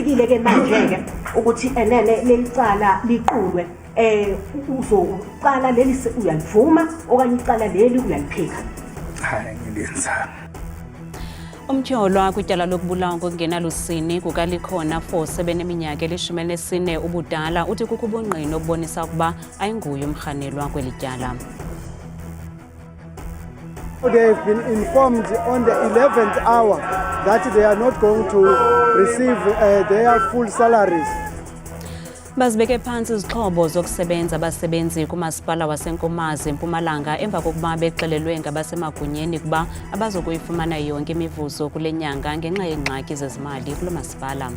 sekufikile ke manje-ke ukuthi enene lelicala liqulwe uzoqala leli uyalivuma okanye icala leli uyaliphika? Hayi ngilenzanga. Umtyholwa kwityala lokubulawa ngokungenalusini kukaLikhona Fose beneminyaka eli-14 ubudala uthi kukho ubungqina obubonisa ukuba ayinguye umrhanelwa kweli tyala. They have been informed on the 11th hour that they are not going to receive their full salaries. Bazibeke phantsi izixhobo zokusebenza abasebenzi kumasipala waseNkomazi eMpumalanga emva kokuba bexelelwe ngabasemagunyeni ukuba abazokuyifumana yonke imivuzo kule nyanga ngenxa yeengxaki zezimali kulo masipala.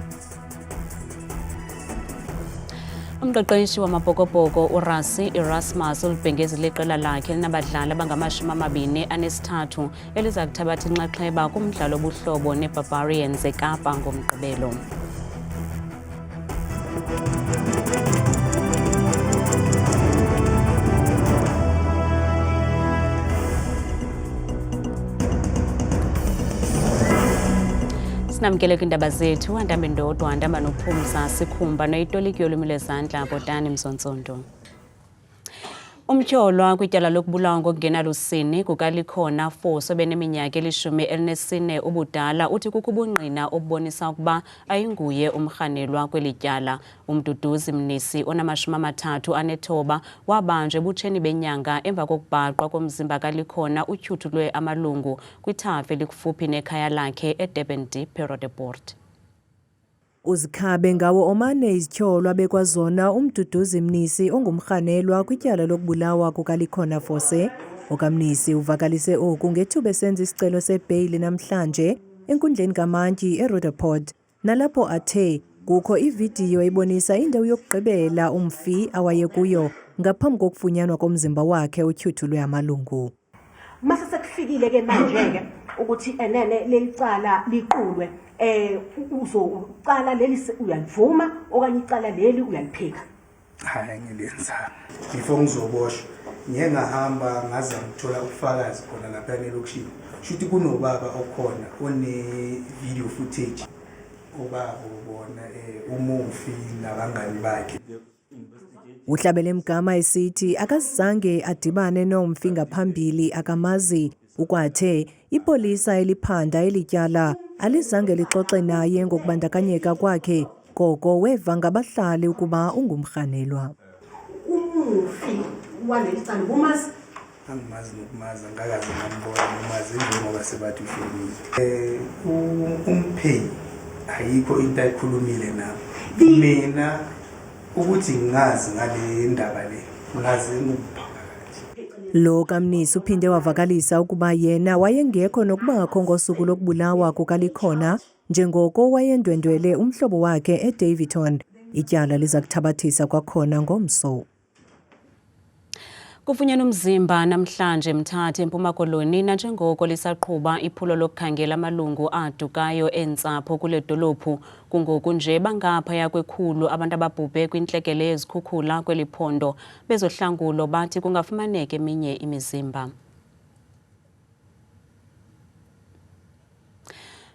Umqeqeshi wamabhokobhoko uRasi Erasmus ulibhengezile iqela lakhe elinabadlali abangama-23 eliza kuthabatha inxaxheba kumdlalo obuhlobo neBarbarians eKapa ngoMgqibelo. Sinamkele kwindaba zethu andambe ndodwa andamba nophumza sikhumba noyitoliki yolwimi lwezandla Botani Mzontsondo. Umtyholwa kwityala lokubulawa ngokungenalusini kukaLikhona Fose beneminyaka eli-14 ubudala uthi kukho ubungqina obubonisa ukuba ayinguye umrhanelwa kweli tyala. Umduduzi Mnisi ona-39 wabanjwa ebutsheni benyanga emva kokubhaqwa komzimba kaLikhona utyhuthulwe amalungu kwithafa elikufuphi nekhaya lakhe eDurban Deep eRoodeport. Uzikhabe ngawo omane izityholwa bekwazona umduduzi Mnisi ongumrhanelwa kwityala lokubulawa kukaLikhona Fose. OkaMnisi uvakalise oku ngethuba esenza isicelo sebheyili namhlanje enkundleni kaMantyi eRoodeport, nalapho athe kukho ividiyo ebonisa indawo yokugqibela umfi awayekuyo ngaphambi kokufunyanwa komzimba wakhe otyhuthulwe amalungu. Mase sekufikile ke manje-ke ukuthi enene lelicala liqulwe uzoqala leli uyalivuma okanye icala leli uyaliphika? Hayi ngilenzanga. Before ngizoboshwa ngeke ngahamba ngaze ngithola ubufakazi khona lapha elokishini. Shuthi kunobaba okhona one video footage obaba ubona umufi nabangani bakhe. Uhlabele Mgama esithi akazange adibane nomfi ngaphambili akamazi, ukwathe ipolisa eliphanda elityala alizange lixoxe naye ngokubandakanyeka kwakhe, koko weva ngabahlali ukuba ungumrhanelwa. Umufi waleli cala umazi? Angimazi nokumazi, angakaze ngambona umazi njengoba sebathi uhlelile. Umphenyi ayikho into ayikhulumile nami. Mina ukuthi ngazi ngale ndaba le ngazi Lo kaMnisi uphinde wavakalisa ukuba yena wayengekho nokubakho ngosuku lokubulawa kukaLikhona njengoko wayendwendwele umhlobo wakhe eDaveyton. Ityala liza kuthabathisa kwakhona ngomso. Kufunyanwa umzimba namhlanje eMthatha eMpuma Koloni nanjengoko lisaqhuba iphulo lokukhangela amalungu adukayo entsapho kule dolophu. Kungoku nje bangaphaya kwekhulu abantu ababhubhe kwintlekele yezikhukhula kweli phondo. Bezohlangulo bathi kungafumaneka eminye imizimba.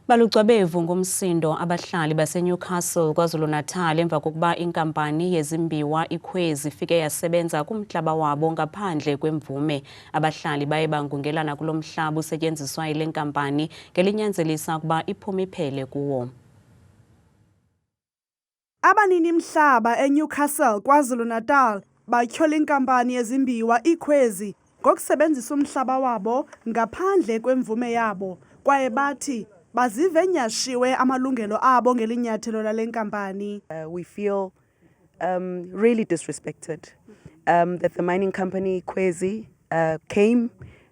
Balucwabevu ngomsindo abahlali baseNewcastle KwaZulu-Natal emva kokuba inkampani yezimbiwa iKhwezi ifike yasebenza kumhlaba wabo ngaphandle kwemvume. Abahlali baye bangungelana kulo mhlaba usetyenziswa yile nkampani ngelinyanzelisa ukuba iphume iphele kuwo. Abanini mhlaba eNewcastle KwaZulu-Natal batyhola inkampani yezimbiwa iKhwezi ngokusebenzisa umhlaba wabo ngaphandle kwemvume yabo, kwaye bathi bazive nyashiwe amalungelo abo ngelinyathelo lale nkampani. We feel really disrespected that the mining company Khwezi came,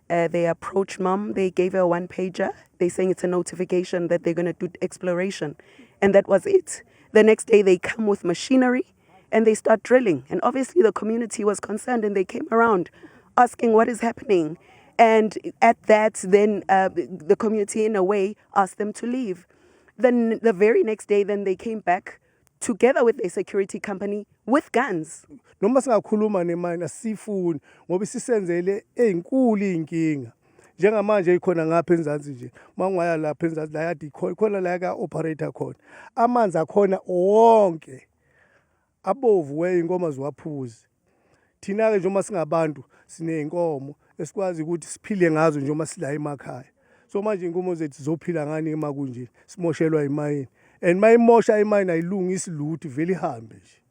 they approached Mom, they gave her a one-pager, they saying it's a notification that they're going to do exploration, and that was it. The next day they come with machinery and they start drilling, and obviously the community was concerned and they came around asking what is happening. And at that, then the community, in a way, asked them to leave. Then the very next day, then they came back together with a security company with guns. Noma singakhuluma nemali asifuni ngoba sisenzele ezinkulu inkinga. njengamanje ikhona ngapha enzansi nje mangwaya lapha enzansi la yadi khona la ka operator khona amanzi akhona wonke abovu weyingoma ziwaphuzi thina ke nje uma singabantu sineyinkomo esikwazi ukuthi siphile ngazo nje uma sila emakhaya so manje inkomo zethu zophila ngani emakunje simoshelwa imayini and mayimosha imayini ayilungisi lutho vele ihambe nje.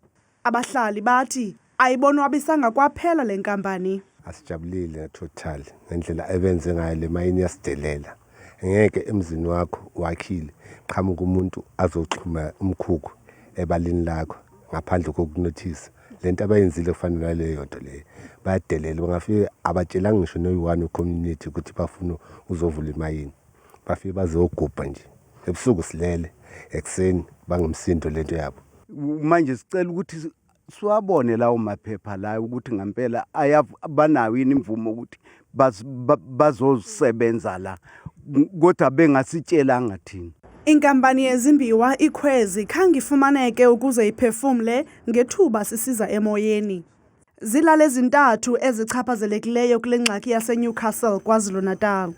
Abahlali bathi ayibonwabisanga kwaphela le nkampani. Asijabulile total ngendlela ebenze ngayo le mayini yasidelela. Ngeke emzini wakho wakhile qhamuka umuntu azoxhuma umkhukhu ebalini lakho ngaphandle kokunothisa. Lento abayenzile kufanele naleyo nto leyo bayadelela bangafike abatshela ngisho no1 community ukuthi bafuna uzovula imayini bafike bazogubha nje ebusuku silele ekseni bangumsindo lento yabo. Manje sicela ukuthi siwabone lawo maphepha la ukuthi ngempela banayo imvumo ukuthi bazosebenza la kodwa bengasitshelanga thina. Inkampani yezimbiwa ikhwezi khange ifumaneke ukuze iphefumle ngethuba sisiza emoyeni. Zilale zintathu ezichaphazelekileyo kule ngxaki yaseNewcastle KwaZulu-Natal.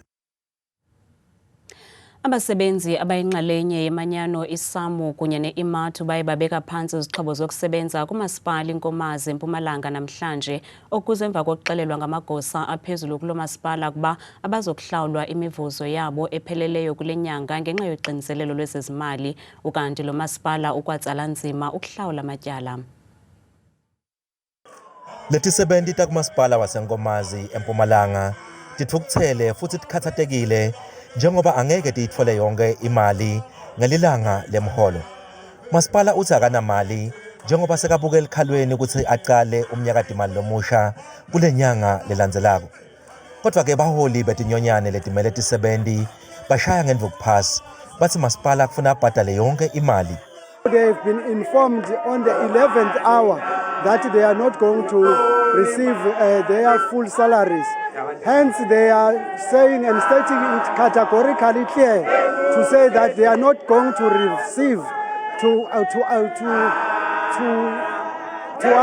Abasebenzi abayinxalenye yemanyano iSAMU kunye neIMATU baye babeka phansi izixhobo zokusebenza kumasipala iNkomazi eMpumalanga namhlanje okuze emva kokuxelelwa ngamagosa aphezulu kulo masipala kuba abazokuhlawulwa imivuzo yabo epheleleyo kule nyanga ngenxa yoxinzelelo lwezezimali ukanti lo masipala ukwatsala nzima ukuhlawula amatyala. Letisebenzi takumasipala waseNkomazi eMpumalanga tithukuthele futhi tikhathatekile njengoba angeke tiyithole yonke imali ngelilanga lemholo. Masipala uthi akanamali njengoba sekabuke elikhalweni ukuthi aqale umnyakatimali lomusha kule nyanga lelandzelako. Kodwa ke baholi betinyonyane letimele tisebenzi bashaya ngendvukuphasi bathi masipala kufuna abhadale yonke imali. They have been informed on the 11th hour that they are not going to receive their full salaries. Hence, they are saying and stating it categorically clear to say that they are not going to receive to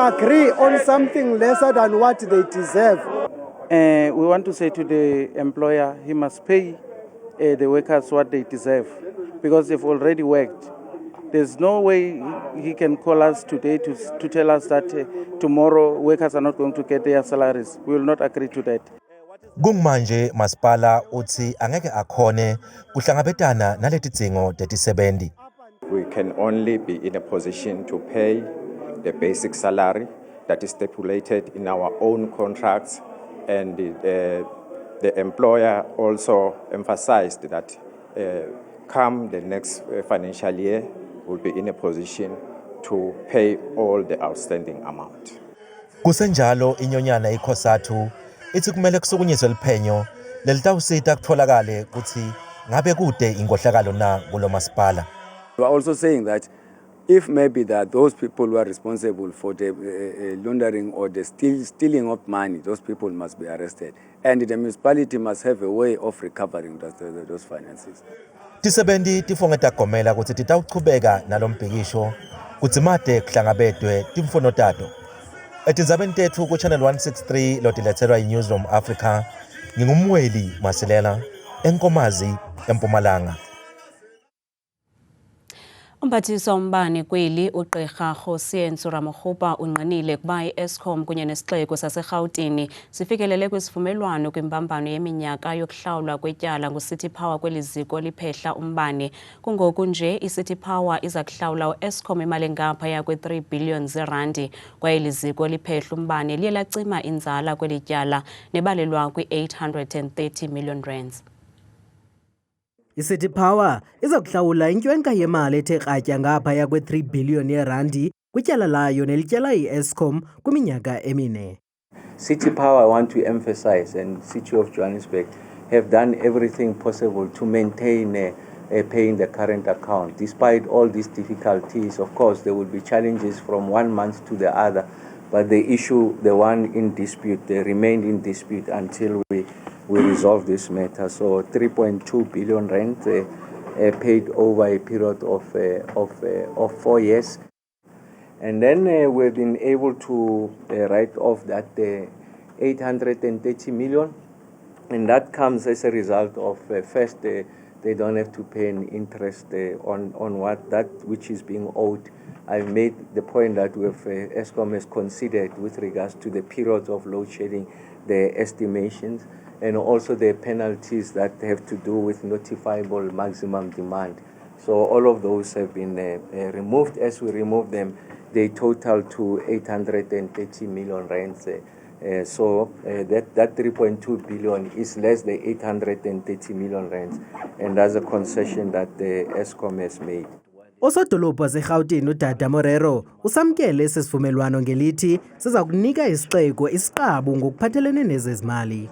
agree on something lesser than what they deserve. We want to say to the employer, he must pay the workers what they deserve because they've already worked. There's no way he can call us today to tell us that tomorrow workers are not going to get their salaries. We will not agree to that. Kungmanje masipala uthi angeke akhone kuhlangabetana naletidzingo tetisebenzi. We can only be in a position to pay the basic salary that is stipulated in our own contracts, and the employer also emphasized that come the next financial year will be in a position to pay all the outstanding amount. Kusenjalo inyonyana ikhosathu ithi kumele kusukunyiswe liphenyo lelitawusita kutholakale ukuthi ngabe kude ingohlakalo na kulo masipala. We are also saying that if maybe that those people who are responsible for the laundering or the stealing of money, those people must be arrested, and the municipality must have a way of recovering those finances. Tisebenzi tifonge tagomela ukuthi titawuchubeka nalombhikisho kuti made kuhlangabetwe timfono tato. Etindzabeni tethu ku Channel 163 lotilethelwa iNewsroom Africa ngingumweli Masilela eNkomazi eMpumalanga. Umphathiswa wombane kweli uGqirha Hosea Ntsuramogopa unqinile kuba iEskom kunye nesixeko saseGauteng sifikelele kwisivumelwano kwimbambano yeminyaka yokuhlawulwa kwetyala nguCity Power kweliziko liphehla umbane. Kungoku nje iCity Power iza kuhlawula uEskom imali engaphaya kwe3 billion zerandi kwaye iliziko liphehla umbane liye lacima inzala kwelityala nebalelwa kwi830 million rands. iCity Power iza kuhlawula intywenka yemali ethe kratya ngaphaya kwe3 billion yerandi kwityala layo nelityala iEskom kwiminyaka emine. City Power, I want to emphasize, and City of Johannesburg have done everything possible to maintain paying the current account. Despite all these difficulties, of course, there will be challenges from one month to the other, but the issue, the one in dispute, they remained in dispute until we resolve this matter. So 3.2 billion rand paid over a period of 4 years. And then we've been able to write off that 830 million And that comes as a result of, first, they don't have to pay an interest on what that which is being owed. I've made the point that Eskom has considered with regards to the periods of load shedding, the estimations, and also the penalties that have to do with notifiable maximum demand. So all of those have been removed. As we remove them, they total to 830 million rands. So that 3.2 billion is less than 830 million rands, and that's a concession that the Eskom has made. Osodolophu waseGauteng uDada Morero usamkele esi sivumelwano ngelithi siza kunika isixeko isiqabu ngokuphathelene nezezimali.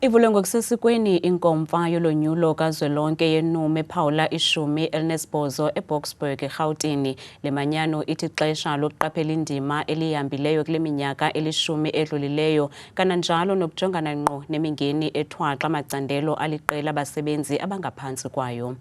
Ivulwe ngokusesikweni inkomfa yolonyulo kazwelonke yeNUM ephawula 18 eBoksburg eGauteng. Le manyano ithi xesha lokuqaphela indima elihambileyo kule minyaka 10 edlulileyo, kananjalo nokujongana ngqo nemingeni ethwaxa amacandelo aliqela abasebenzi abangaphansi kwayo.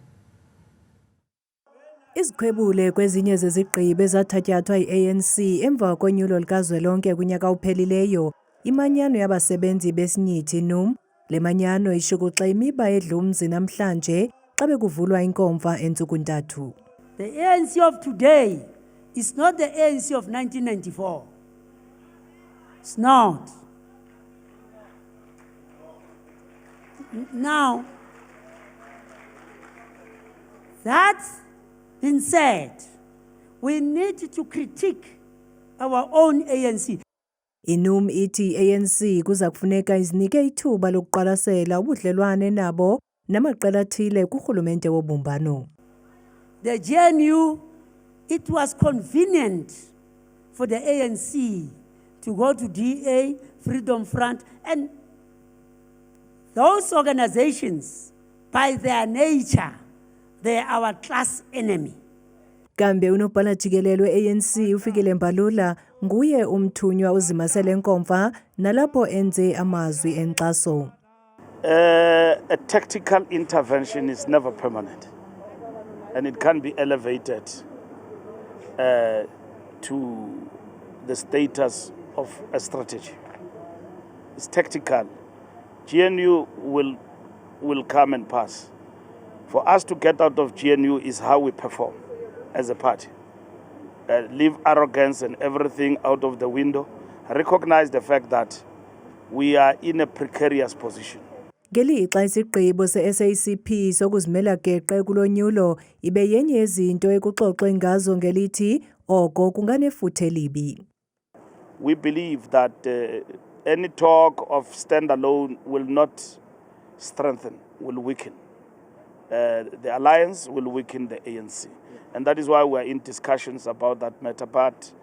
Izikhwebule kwezinye zezigqibe ezathatyathwa yi-ANC emva konyulo likazwelonke kunyaka uphelileyo, imanyano yabasebenzi besinyithi NUM. Le manyano ishukuxa imiba edlumzi namhlanje xa bekuvulwa inkomfa entsuku ntathu. The ANC of today is not the ANC of 1994. It's not. Now, that's been said, we need to critique our own ANC. INUM ithi ANC kuza kufuneka izinike ithuba lokuqwalasela ubudlelwane nabo namaqela athile kurhulumente wobumbano. The GNU, it was convenient for the ANC to go to DA, Freedom Front, and those organizations, by their nature, they are our class enemy. Kambe unobhala jikelele we-ANC uFikile Mbalula nguye umthunywa uzimasele enkomfa nalapho enze amazwi enkxaso. A tactical intervention is never permanent, and it can be elevated to the status of a strategy. It's tactical. GNU will come and pass. For us to get out of GNU is how we perform as a party. Leave arrogance and everything out of the window. Recognize the fact that we are in a precarious position. Ngelixa isigqibo se-SACP sokuzimela geqe kulonyulo ibe yenye yezinto ekuxoxwe ngazo ngelithi oko kunganefuthe libi. We believe that any talk of standalone will not strengthen, will weaken. The alliance will weaken the ANC. And that is why we are in discussions about that matter, but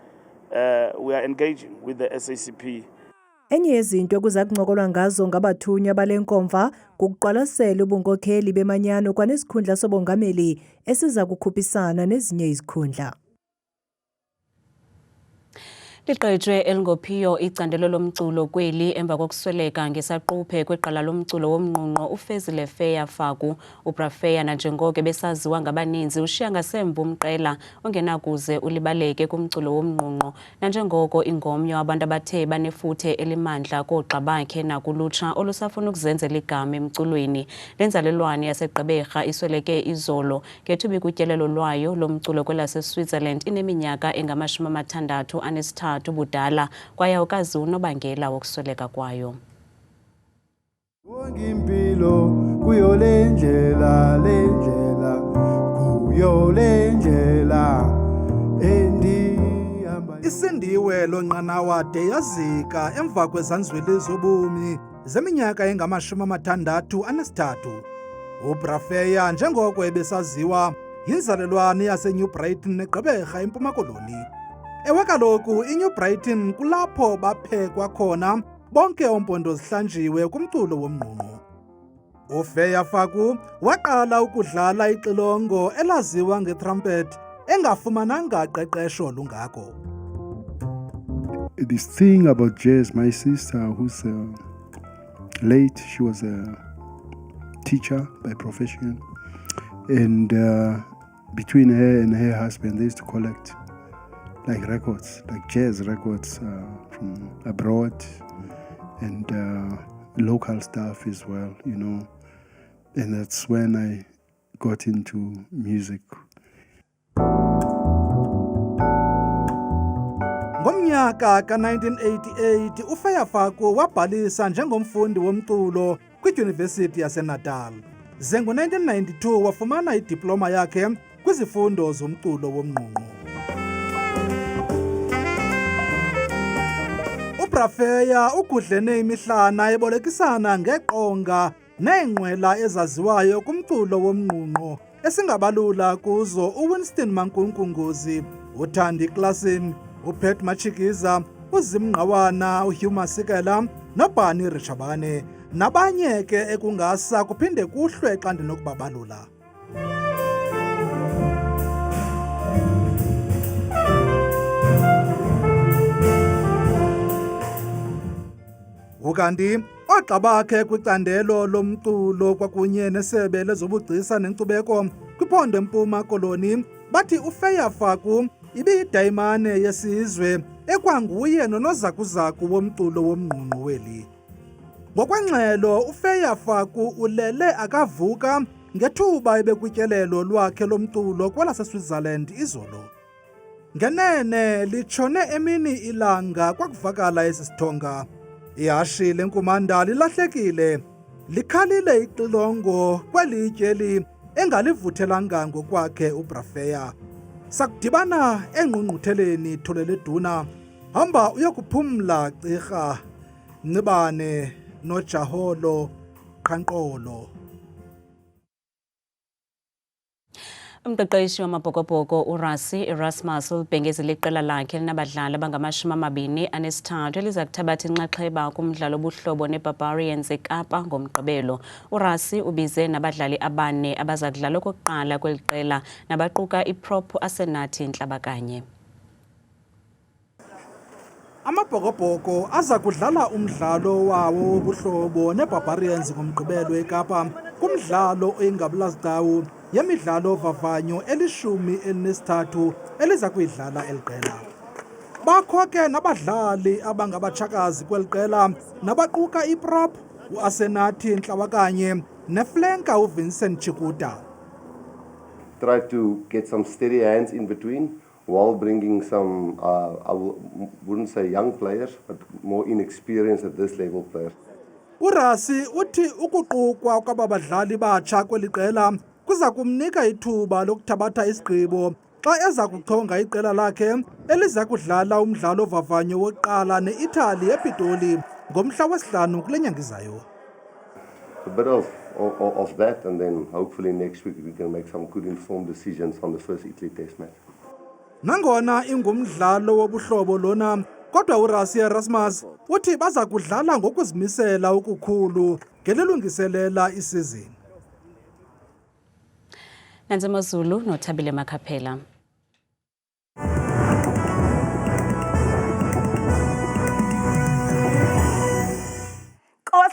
we are engaging with the SACP. Enye yezinto kuza kuncokolwa ngazo ngabathunywa bale nkomfa kukuqwalasela ubunkokheli bemanyano kwanesikhundla sobongameli esiza kukhuphisana nezinye izikhundla. Liqejwe elingophiyo icandelo lomculo kweli emva kokusweleka ngesaquphe kweqala lomculo womnqunqo uFezile Feya Faku. uBrafeya nanjengoko besaziwa ngabaninzi ushiya ngasemva umqela ongenakuze ulibaleke kumculo womnqunqo, nanjengoko ingomnyo abantu abathe banefuthe elimandla koogxa bakhe nakulutsha olusafuna ukuzenzela igama emculweni. Lenzalelwane yaseGqeberha isweleke izolo ngethuba ikutyelelo lwayo lomculo kwelaseSwitzerland ineminyaka engama-63 ubudala kwaye awukazi unobangela wokusweleka kwayo. Impilo kuyo lendlela kuyo lendlela endihamba. Isindiwe lonqanawa de yazika emva kwezanzwili zobomi zeminyaka engama-63. uBrafeya njengoko ebesaziwa yinzalelwane yaseNew Brighton eGqeberha eMpuma Koloni. Ewe kaloku iNew Brighton kulapho baphekwa khona bonke oompondo zihlanjiwe kumculo womnqunqo. uFeya Faku waqala ukudlala ixilongo elaziwa ngetrumpet engafumananga qeqesho lungako. This thing about jazz, my sister who's late, she was a teacher by profession, and between her and her husband they used to collect like records, like jazz records from abroad, and local stuff as well, you know. And that's when I got into music. Ngomnyaka ka-1988 uFeyafaku wabhalisa njengomfundi womculo kwidyunivesithi yaseNatal. Ze ngo-1992 wafumana idiploma yakhe kwizifundo zomculo womnqunqu. uBrafeya ugudlene imihlana ebolekisana ngeqonga neenqwela ezaziwayo kumculo womnqunqu esingabalula kuzo uWinston Mankunku Ngozi, uThandi Klassen, uPet Machikiza, uZimngqawana, uHugh Masekela noBani Richabane, nabanye ke ekungasa kuphinde kuhlwe xa ndinokubabalula. Ukanti oogxa bakhe kwicandelo lomculo kwakunye nesebe lezobugcisa nenkcubeko kwiphondo Empuma Koloni bathi uFeyafaku ibiyidayimane yesizwe ekwanguye nonozakuzaku womculo womnqunqu weli. Ngokwengxelo uFeyafaku ulele akavuka ngethuba ebekutyelelo lwakhe lomculo kwelaseSwitzerland izolo. Ngenene litshone emini ilanga kwakuvakala esi sithonga. Ihashe lenkumanda lilahlekile, likhalile ixilongo kwelityeli engalivuthelanga ngokwakhe uBrafeya. Sakudibana engqungqutheleni Thole leduna, hamba uyokuphumla gqirha Ncibane noJaholo Qhanqolo. Umqeqeshi wamabhokobhoko uRasi Erasmus ubhengezile iqela lakhe linabadlali abangama-23 eliza kuthabatha inxaxheba kumdlalo obuhlobo neBarbarians eKapa ngomgqibelo. uRasi ubize nabadlali abane abaza kudlala okokuqala kweli qela nabaquka iProp Asenathi Nhlabakanye. Amabhokobhoko aza kudlala umdlalo wawo wobuhlobo neBarbarians ngomgqibelo eKapa kumdlalo oyingabulazitawu yemidlalo vavanyo eli-13 eliza kuyidlala eli qela. Bakho ke nabadlali abangabatshakazi kweli qela nabaquka iProp, uAsenathi Nhlabakanye neflanker uVincent Chikuta. Try to get some steady hands in between while bringing some, I wouldn't say young players, but more inexperienced at this level players. uRasi uthi ukuqukwa kwaba badlali batsha kweli qela kuza kumnika ithuba lokuthabatha isigqibo xa eza kuchonga iqela lakhe eliza kudlala umdlalo vavanyo wokuqala neItaly ePitoli ngomhla wesihlanu kule nyanga izayo. A bit of that, and then hopefully next week we can make some good informed decisions on the first Italy test match. Nangona ingumdlalo wobuhlobo lona, kodwa uRasi Erasmus uthi baza kudlala ngokuzimisela okukhulu ngelilungiselela isizini. Nanzima Zulu noThabile Makhaphela.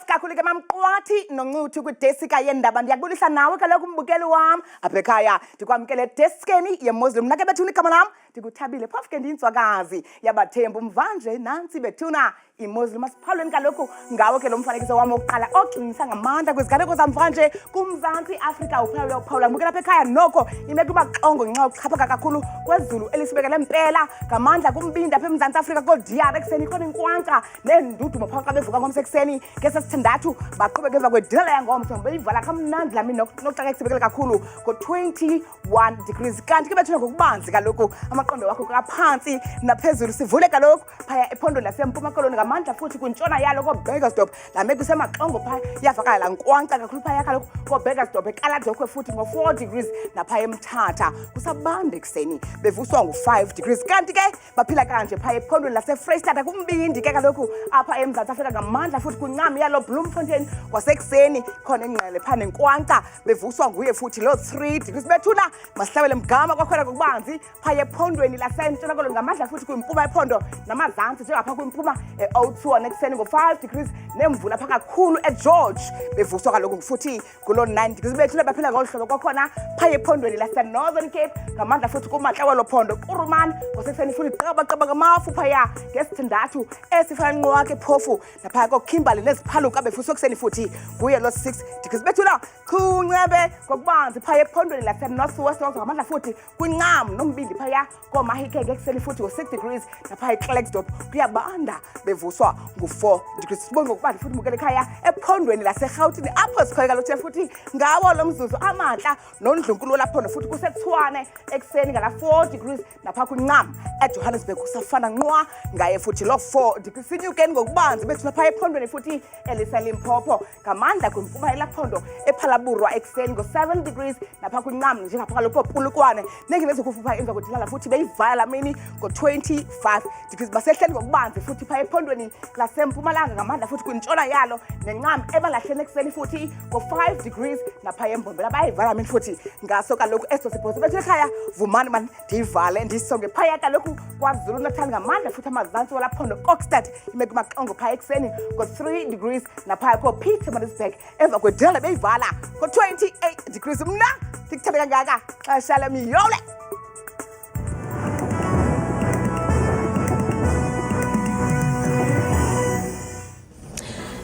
Kakhulu ke mamqwathi noNcuthu kwidesika yendaba ndiyakubulisa nawe kaloku umbukeli wam apha ekhaya ndikwamkele deskeni yeMuslim nake bethuna igama lam ndikuthabile phofu ke ndiyintswakazi yabathembu mvanje nantsi bethuna iMuslim asiphalweni kaloku ngawo ke lo mfanekiso wam wokuqala ogxinisa ngamandla kwiziganeko zamvanje kuMzantsi Afrika uphawula mbukela apha ekhaya noko imeko ibaxongo ngenxa yokuxhaphaka kakhulu kwezulu elisibekele mpela ngamandla kumbindi apha eMzantsi Afrika koDR ekuseni khona inkwankca neendudumo phaa xa bevuka ngomsekuseni ngesesithandathu baqhubeka emva kwedinala yangomso beyivala kamnandi lami nokuxaka ekusibekele kakhulu ko-21 degrees kanti ke bethuna ngokubanzi kaloku amaqondo wakho kaphansi naphezulu sivule kaloku phaya ephondweni laseMpuma Koloni ngamandla futhi kwintshona yalo koBurgersdorp la meko isemaxongo phaya iyavakala la nkwankca kakhulu phaya kaloku koBurgersdorp eKaladokhwe futhi ngo-4 degrees naphaya eMthatha kusabanda ekuseni bevuswa ngo-5 degrees kanti ke baphila kanje phaya ephondweni laseFreystata kumbindi ke kaloku apha eMzantsi Afrika ngamandla futhi kwincam yalo Bloemfontein kwasekuseni khona engqele phana enkwankca bevuswa nguye futhi lo 3 degrees bethuna masihlawele mgama kwakhona ngokubanzi phaya ephondweni lasentshonalanga ngamandla futhi kwimpuma ephondo namazantsi njengapha kwimpuma e-O2 ekuseni ngo-5 degrees nemvula pha kakhulu eGeorge bevuswa kaloku futhi kulo 9 degrees bethule baphila ngolu hlobo kwakhona pha ephondweni laseNorthern Cape ngamandla futhi kumaxa welo phondo kuRuman ngosekuseni futhi qaba ngamafu phaya ngesithandathu esifana nqwa ke phofu lapha koKimberley neziphaluka bevuswa kuseni futhi kuye lo 6 degrees bethula kuncebe kokubanzi pha ephondweni laseNorthwest ngamandla futhi kwincam nombindi phaya komahikeke ekuseni futhi ngo6 degrees lapha eKlerksdorp kuyabanda bevuswa ngo4 degrees sibonga ukubanda futhi mukele ekhaya ephondweni laseGauteng apho sikhweka lo futhi ngawo lo mzuzu amantla nondlunkulu lapho futhi kuseTshwane ekuseni ngala 4 degrees lapha kwincam eJohannesburg kusafana nqwa ngaye futhi lo 4 degrees sinyukeni ngokubanzi bethu lapha ephondweni futhi eliseLimpopo ngamandla kwimpuma elaphondo ePhalaburwa ekuseni ngo7 degrees lapha kwincam njengapha lokho Pulukwane nengileze kufupha emva kodilala futhi beyivala lamini ngo25 degrees basehleli ngokubanzi futhi pha ephondweni laseMpumalanga ngamandla futhi kwintshona yalo nencam ebalahleni ekuseni futhi ngo5 degrees lapha eMbombela bayivala lamini futhi ngaso kaloku eso siphoso bethu ekhaya vumani man ndivale ndisonge phaya kaloku kwaZulu Natal ngamandla futhi amazantsi walaphondo Kokstad imeke maqongo phaya ekuseni ngo3 degrees lapha koPietermaritzburg emva kwedilala beyivala ngo28 degrees mna ndikuthanda kangaka xesha lami yole.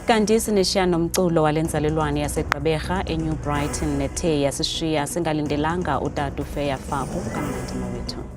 Kanti sineshiya nomculo walenzalelwane yaseGqeberha eNew Brighton nethe yasishiya singalindelanga utata uFeya Faku kaMatima wethu.